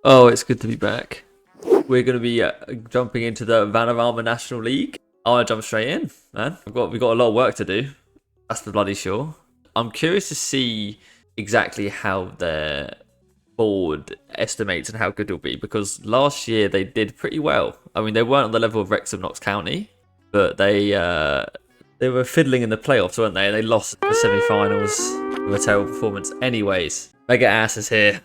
Oh, it's good to be back. We're going to be jumping into the Vanarama National League. I want to jump straight in, man. We've got a lot of work to do. That's for bloody sure. I'm curious to see exactly how their board estimates and how good it'll be, because last year they did pretty well. I mean, they weren't on the level of Wrexham Knox County, but they were fiddling in the playoffs, weren't they? And they lost the semi-finals with a terrible performance. Anyways, Mega Ass is here.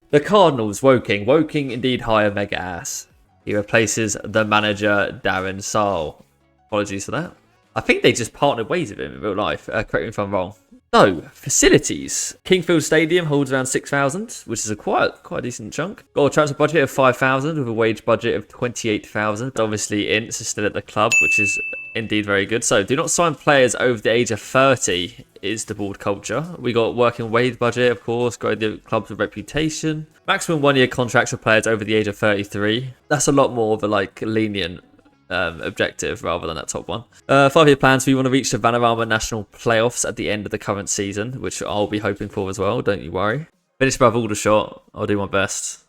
The Cardinals, Woking. Woking indeed hire Mega Ass. He replaces the manager, Darren Saul. Apologies for that. I think they just partnered ways with him in real life. Correct me if I'm wrong. So, facilities. Kingfield Stadium holds around 6,000, which is a quite a decent chunk. Got a transfer budget of 5,000 with a wage budget of 28,000. Obviously, Ince is still at the club, which is indeed very good. So, do not sign players over the age of 30 is the board culture. We got working wage budget, of course, growing the club's reputation. Maximum 1-year contracts for players over the age of 33. That's a lot more of a lenient objective rather than that top one. 5-year plans. We want to reach the Vanarama National Playoffs at the end of the current season, which I'll be hoping for as well. Don't you worry. Finish above Aldershot. I'll do my best.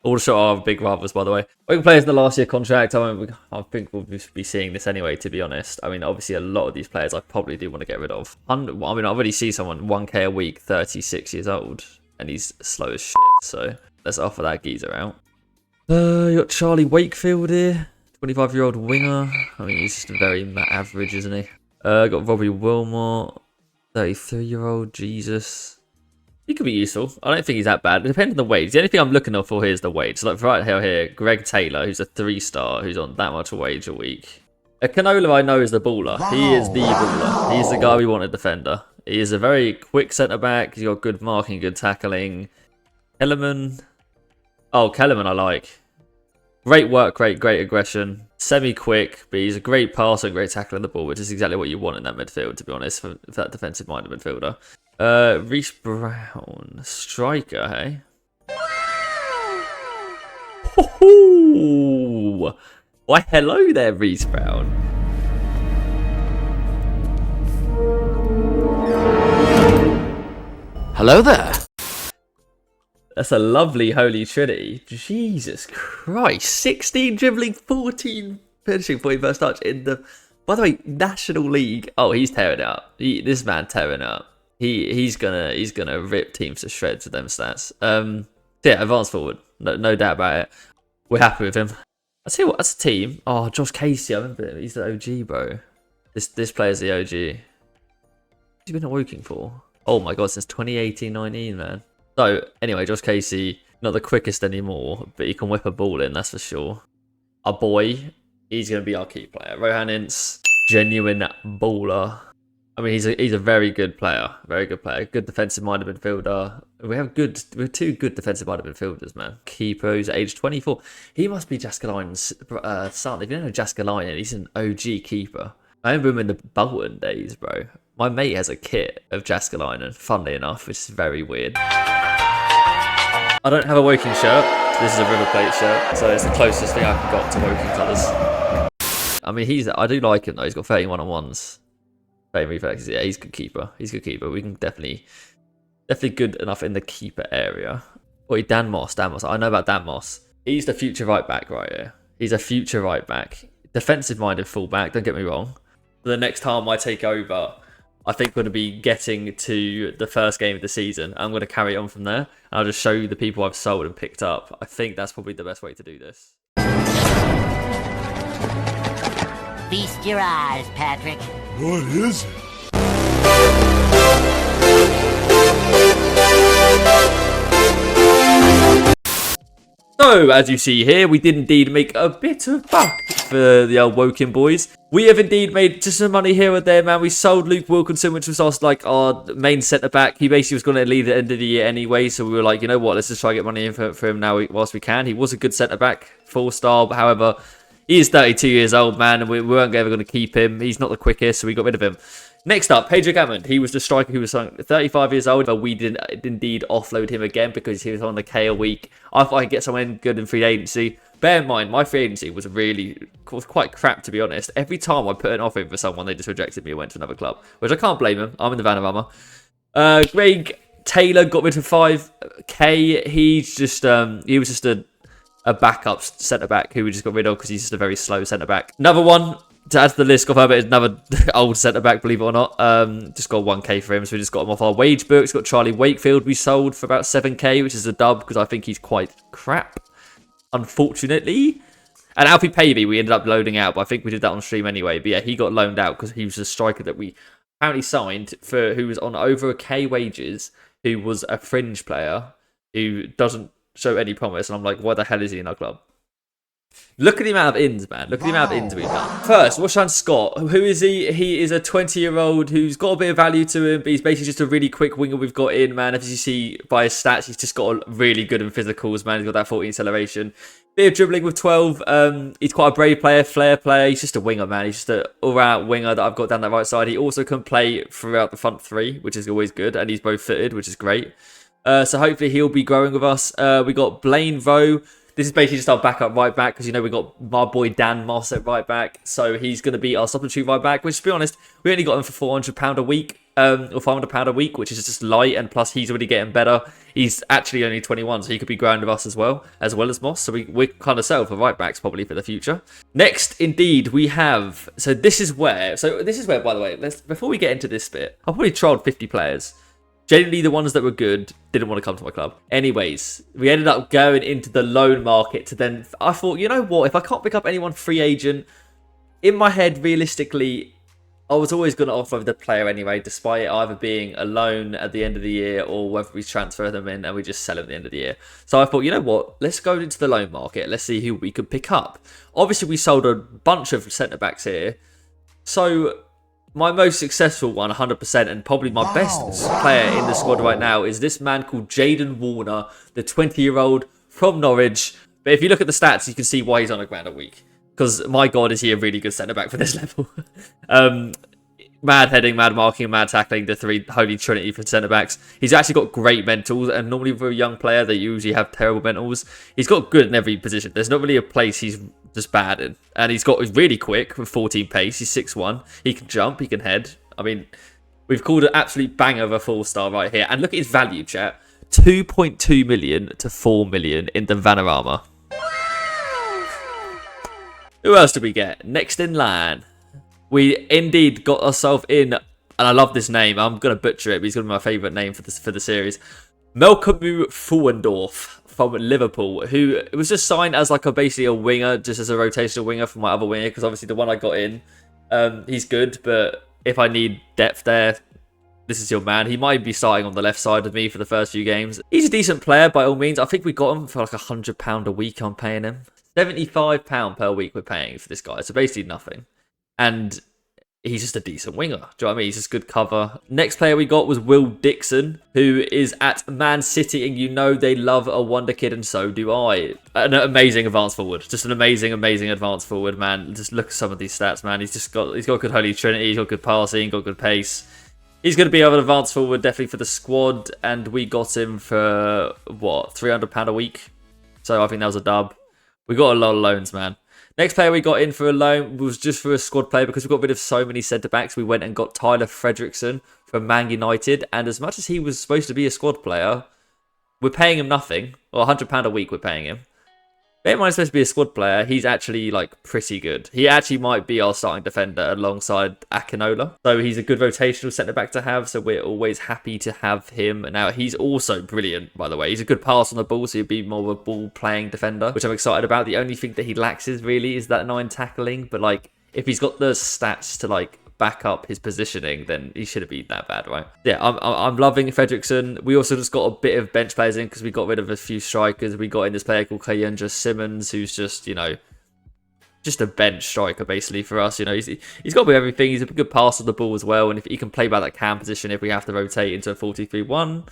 Aldershot are big rivals, by the way. Working players in the last year contract. I think we'll be seeing this anyway, to be honest. I mean, obviously, a lot of these players I probably do want to get rid of. I mean, I already see someone 1k a week, 36 years old, and he's slow as shit. So let's offer that geezer out. You got Charlie Wakefield here. 25-year-old winger. I mean, he's just very average, isn't he? Got Robbie Wilmot. 33-year-old. Jesus. He could be useful. I don't think he's that bad. It depends on the wage. The only thing I'm looking for here is the wage. So, like, right here, Greg Taylor, who's a 3-star, who's on that much wage a week. Canola, I know, is the baller. Wow. He is the baller. He's the guy we want a defender. He is a very quick centre-back. He's got good marking, good tackling. Kellerman. Oh, Kellerman I like. Great work rate, great aggression, semi-quick, but he's a great passer and great tackler on the ball, which is exactly what you want in that midfield, to be honest, for that defensive-minded midfielder. Reece Brown, striker, hey? Wow. Why, hello there, Reece Brown. Hello there. That's a lovely holy trinity. Jesus Christ. 16 dribbling, 14 finishing for your first touch in the, by the way, National League. Oh, he's tearing it up. This man tearing it up. He's gonna rip teams to shreds with them stats. Yeah, advance forward. No doubt about it. We're happy with him. I tell you what, that's a team. Oh, Josh Casey, I remember him. He's the OG, bro. This player's the OG. What's he been working for? Oh my god, since 2018-19, man. So, anyway, Josh Casey, not the quickest anymore, but he can whip a ball in, that's for sure. Our boy, he's going to be our key player. Rohan Ince, genuine baller. I mean, he's a very good player. Very good player. Good defensive-minded midfielder. We have two good defensive-minded midfielders, man. Keeper, who's age 24. He must be Jaskalainen's son. If you don't know Jaskalainen, he's an OG keeper. I remember him in the Bolton days, bro. My mate has a kit of Jaskalainen, funnily enough, which is very weird. I don't have a Woking shirt. This is a River Plate shirt, so it's the closest thing I've got to Woking colours. I mean, I do like him though. He's got 31 on ones, 30 reflexes. Yeah, he's a good keeper. He's a good keeper. We can definitely good enough in the keeper area. Wait, Dan Moss. I know about Dan Moss. He's the future right back right here. He's a future right back, defensive-minded fullback. Don't get me wrong. The next time I take over, I think we're going to be getting to the first game of the season. I'm going to carry on from there. And I'll just show you the people I've sold and picked up. I think that's probably the best way to do this. Feast your eyes, Patrick. What is it? So, as you see here, we did indeed make a bit of buck for the old Woking boys. We have indeed made just some money here and there, man. We sold Luke Wilkinson, which was our main centre-back. He basically was going to leave at the end of the year anyway, so we were like, you know what, let's just try to get money in for him now whilst we can. He was a good centre-back, 4-star, but however, he is 32 years old, man, and we weren't ever going to keep him. He's not the quickest, so we got rid of him. Next up, Pedro Gammond. He was the striker who was 35 years old, but we did indeed offload him again because he was on the K a week. I thought I could get someone good in free agency. Bear in mind, my free agency was quite crap, to be honest. Every time I put an offer in for someone, they just rejected me and went to another club, which I can't blame them. I'm in the Vanarama. Greg Taylor got rid of 5k. He's just he was just a backup centre back who we just got rid of because he's just a very slow centre back. Another one to add to the list, Scott Herbert is another old centre back, believe it or not. Just got 1k for him, so we just got him off our wage books. Got Charlie Wakefield we sold for about 7k, which is a dub because I think he's quite crap, unfortunately. And Alfie Pavey we ended up loading out, but I think we did that on stream anyway. But yeah, he got loaned out because he was a striker that we apparently signed for, who was on over a k wages, who was a fringe player who doesn't show any promise. And I'm like, why the hell is he in our club? Look at the amount of ins, man. Look at the amount of ins we've done. First, Washan Scott. Who is he? He is a 20-year-old who's got a bit of value to him, but he's basically just a really quick winger we've got in, man. As you see by his stats, he's just got really good in physicals, man. He's got that 14 acceleration. Bit of dribbling with 12. He's quite a brave player, flair player. He's just a winger, man. He's just an all-round winger that I've got down that right side. He also can play throughout the front three, which is always good. And he's both fitted, which is great. So hopefully he'll be growing with us. We got Blaine Rowe. This is basically just our backup right back because, you know, we got my boy Dan Moss at right back. So he's going to be our substitute right back, which, to be honest, we only got him for £400 a week or £500 a week, which is just light. And plus, he's already getting better. He's actually only 21, so he could be growing with us as well as Moss. So we're kind of set for right backs probably for the future. Next, indeed, we have... So this is where, by the way, before we get into this bit, I probably trialed 50 players. Generally, the ones that were good didn't want to come to my club. Anyways, we ended up going into the loan market to then... I thought, you know what? If I can't pick up anyone free agent, in my head, realistically, I was always going to offer the player anyway, despite it either being a loan at the end of the year or whether we transfer them in and we just sell them at the end of the year. So I thought, you know what? Let's go into the loan market. Let's see who we could pick up. Obviously, we sold a bunch of centre-backs here. So... my most successful one, 100%, and probably my best player in the squad right now is this man called Jaden Warner, the 20-year-old from Norwich. But if you look at the stats, you can see why he's on £1,000 a week. Because, my God, is he a really good centre-back for this level. Mad heading, mad marking, mad tackling, the three holy trinity for centre-backs. He's actually got great mentals, and normally for a young player, they usually have terrible mentals. He's got good in every position. There's not really a place he's just bad in. And he's really quick with 14 pace. He's 6'1". He can jump, he can head. I mean, we've called an absolute banger of a 4-star right here. And look at his value, chat. 2.2 million to 4 million in the Vanarama. Who else did we get? Next in line. We indeed got ourselves in, and I love this name. I'm going to butcher it, but he's going to be my favourite name for the series. Melkamu Fuendorf from Liverpool, who was just signed as like basically a winger, just as a rotational winger for my other winger, because obviously the one I got in, he's good, but if I need depth there, this is your man. He might be starting on the left side of me for the first few games. He's a decent player by all means. I think we got him for like £100 a week. I'm paying him £75 per week. We're paying for this guy, so basically nothing. And he's just a decent winger. Do you know what I mean? He's just good cover. Next player we got was Will Dixon, who is at Man City, and you know they love a wonder kid, and so do I. An amazing advance forward. Just an amazing advance forward, man. Just look at some of these stats, man. He's got good holy trinity, he's got good passing, got good pace. He's going to be an advance forward, definitely for the squad, and we got him for, what, £300 a week? So I think that was a dub. We got a lot of loans, man. Next player we got in for a loan was just for a squad player because we got rid of so many centre-backs. We went and got Tyler Fredrickson from Man United. And as much as he was supposed to be a squad player, we're paying him nothing. Or £100 a week we're paying him. Bear in mind he's supposed to be a squad player. He's actually like pretty good. He actually might be our starting defender alongside Akinola. So he's a good rotational centre-back to have. So we're always happy to have him. Now he's also brilliant, by the way. He's a good pass on the ball, so he'd be more of a ball-playing defender, which I'm excited about. The only thing that he lacks is that 9 tackling. But like, if he's got the stats to like back up his positioning, then he shouldn't be that bad, right? Yeah, I'm loving Fredrickson. We also just got a bit of bench players in because we got rid of a few strikers. We got in this player called Kayendra Simmons, who's just, you know, just a bench striker basically for us. You know, he's got to be everything. He's a good passer of the ball as well, and if he can play by that cam position, if we have to rotate into a 4-2-3-1,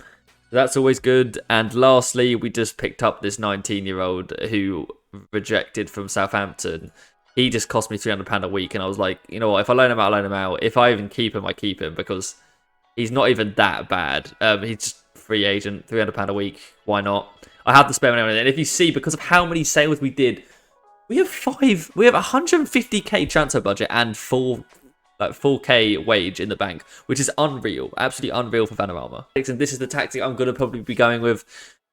that's always good. And lastly, we just picked up this 19-year-old who rejected from Southampton. He just cost me £300 a week, and I was like, you know what, if I loan him out, I loan him out. If I even keep him, I keep him, because he's not even that bad. He's just free agent, £300 a week. Why not? I have to spare money on it. And if you see, because of how many sales we did, we have 150k transfer budget and 4 like 4K wage in the bank, which is unreal, absolutely unreal for Vanarama. And this is the tactic I'm going to probably be going with.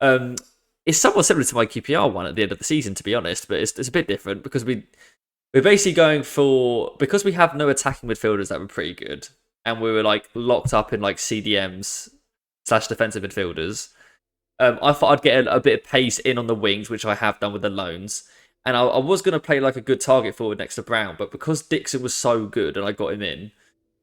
It's somewhat similar to my QPR one at the end of the season, to be honest, but it's a bit different because we're basically going for, because we have no attacking midfielders that were pretty good, and we were like locked up in like CDMs / defensive midfielders. I thought I'd get a bit of pace in on the wings, which I have done with the loans. And I was going to play like a good target forward next to Brown, but because Dixon was so good and I got him in,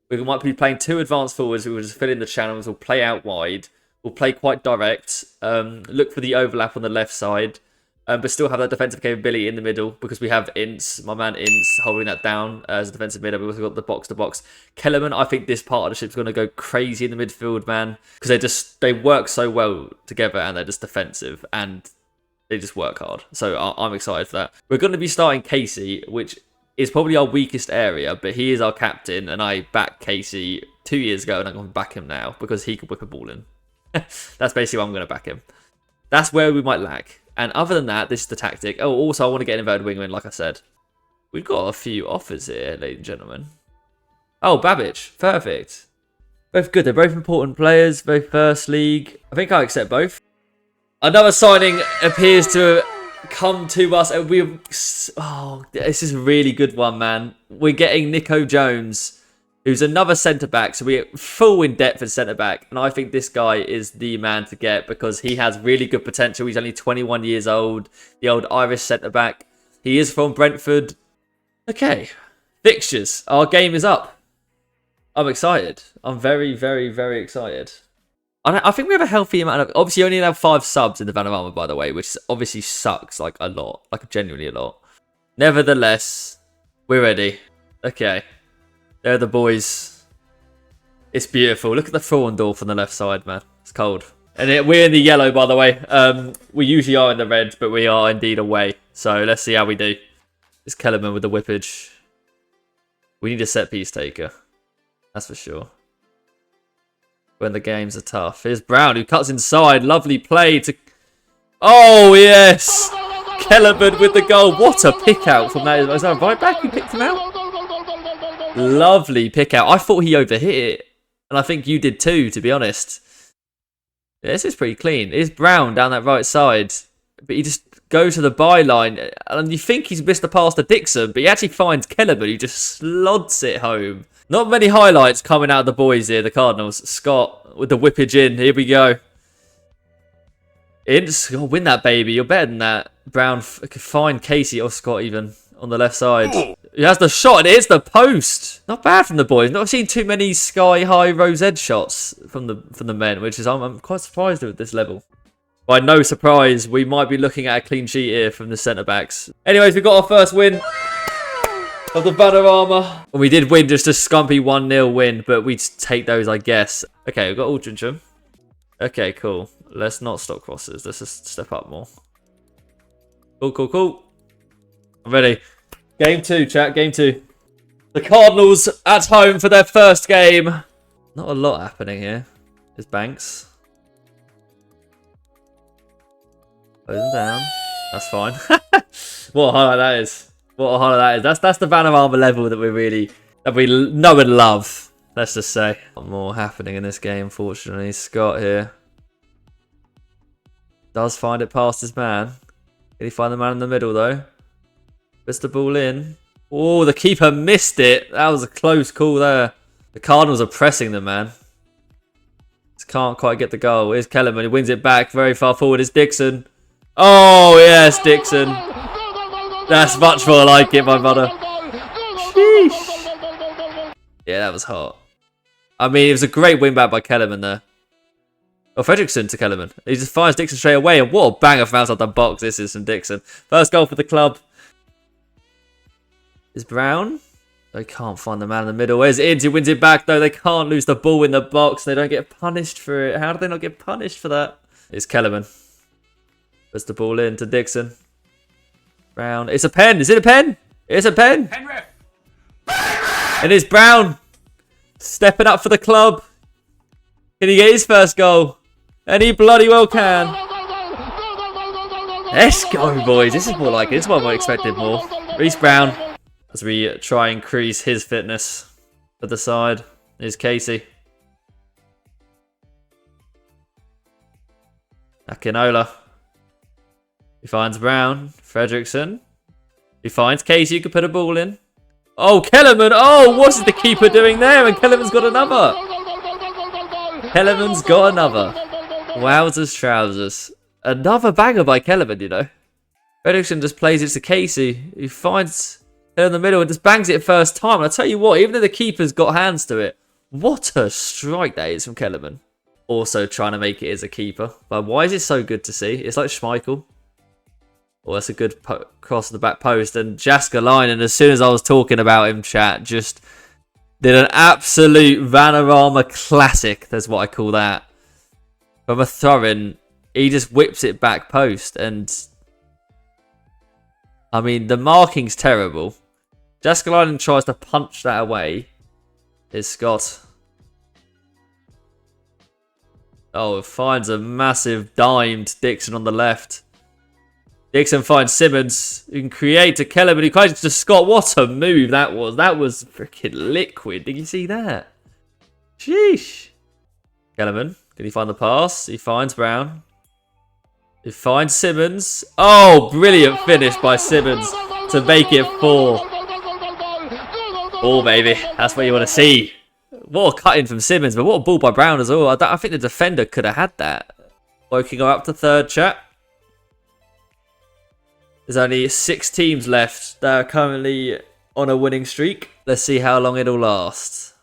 we might be playing 2 advanced forwards who will just fill in the channels, we'll play out wide, we'll play quite direct, look for the overlap on the left side, but still have that defensive capability in the middle because we have Ince, my man Ince, holding that down as a defensive midfielder. We've also got the box-to-box. Kellerman, I think this partnership's going to go crazy in the midfield, man, because they work so well together and they're just defensive and they just work hard. So I'm excited for that. We're going to be starting Casey, which is probably our weakest area, but he is our captain, and I backed Casey 2 years ago, and I'm going to back him now because he can whip a ball in. That's basically why I'm going to back him. That's where we might lack. And other than that, this is the tactic. Oh, also, I want to get an inverted wingman, like I said. We've got a few offers here, ladies and gentlemen. Oh, Babbage. Perfect. Both good. They're both important players, both first league. I think I accept both. Another signing appears to come to us, and this is a really good one, man. We're getting Nico Jones, who's another centre-back, so we're full in depth at centre-back, and I think this guy is the man to get because he has really good potential. He's only 21 years old, the old Irish centre-back. He is from Brentford. Okay, fixtures. Our game is up. I'm excited. I'm very, very, very excited. I think we have a healthy amount of... Obviously, you only have 5 subs in the Vanarama, by the way, which obviously sucks, like, a lot. Like, genuinely a lot. Nevertheless, we're ready. Okay. There are the boys. It's beautiful. Look at the Frauendorf on the left side, man. It's cold. And we're in the yellow, by the way. We usually are in the red, but we are indeed away. So, let's see how we do. It's Kellerman with the whippage. We need a set-piece taker. That's for sure. When the games are tough. Here's Brown, who cuts inside. Lovely play to... Oh, yes! Kellerman with the goal. What a pick out from that. Was that right back who picked him out? Lovely pick out. I thought he overhit it. And I think you did too, to be honest. Yeah, this is pretty clean. Here's Brown down that right side. But he just goes to the byline. And you think he's missed the pass to Dixon. But he actually finds Kellerman, who just slods it home. Not many highlights coming out of the boys here, the Cardinals. Scott with the whippage in. Here we go. Ince, you'll win that, baby. You're better than that. Brown could find Casey or Scott even on the left side. He has the shot and it hits the post. Not bad from the boys. Not seen too many sky-high rose edge shots from the men, which is I'm quite surprised at this level. By no surprise, we might be looking at a clean sheet here from the centre-backs. Anyways, we got our first win of the Vanarama. And we did win just a scumpy 1-0 win, but we take those, I guess. Okay, we've got Aldrincham. Okay, cool. Let's not stop crosses. Let's just step up more. Cool, cool, cool. I'm ready. Game 2, chat. Game 2. The Cardinals at home for their first game. Not a lot happening here. There's Banks. Closing down. That's fine. What a highlight that is. What a highlight that is. That's the Vanarama level that we know and love. Let's just say. Not more happening in this game, fortunately. Scott here does find it past his man. Can he find the man in the middle though? Puts the ball in. Oh, the keeper missed it. That was a close call there. The Cardinals are pressing them, man. Just can't quite get the goal. Here's Kellerman. He wins it back very far forward. It's Dixon. Oh, yes, Dixon. That's much more like it, my brother. Sheesh. Yeah, that was hot. I mean, it was a great win back by Kellerman there. Oh, Fredrickson to Kellerman. He just finds Dixon straight away. And what a banger from outside the box this is from Dixon. First goal for the club. Is Brown. They can't find the man in the middle. Where's Ince? He wins it back, though. They can't lose the ball in the box. They don't get punished for it. How do they not get punished for that? It's Kellerman. Puts the ball in to Dixon. Brown. It's a pen. Is it a pen? It's a pen. And it's Brown. Stepping up for the club. Can he get his first goal? And he bloody well can. Let's go, boys. This is more like it. This is what I expected more. Reece Brown. As we try and increase his fitness. Other side is Casey. Akinola. He finds Brown. Fredrickson. He finds Casey, who could put a ball in. Oh, Kellerman. Oh, what is the keeper doing there? And Kellerman's got another. Kellerman's got another. Wowzers trousers. Another banger by Kellerman, you know. Fredrickson just plays it to Casey. He finds her in the middle and just bangs it first time. And I tell you what, even though the keeper's got hands to it, what a strike that is from Kellerman. Also trying to make it as a keeper. But why is it so good to see? It's like Schmeichel. Oh, that's a good cross to the back post. And Jaskalainen, as soon as I was talking about him, chat, just did an absolute Vanarama classic. That's what I call that. From a throw-in, he just whips it back post. And, I mean, the marking's terrible. Jaskalainen tries to punch that away. It's Scott. Oh, it finds a massive dimed Dixon on the left. Dixon finds Simmons, who can create a Kellerman, who creates to Scott. What a move that was. That was freaking liquid. Did you see that? Sheesh. Kellerman, can he find the pass? He finds Brown. He finds Simmons. Oh, brilliant finish by Simmons to make it 4. Oh, baby. That's what you want to see. What a cut-in from Simmons, but what a ball by Brown as well. I think the defender could have had that. Woking her up to third, chat. There's only 6 teams left that are currently on a winning streak. Let's see how long it'll last.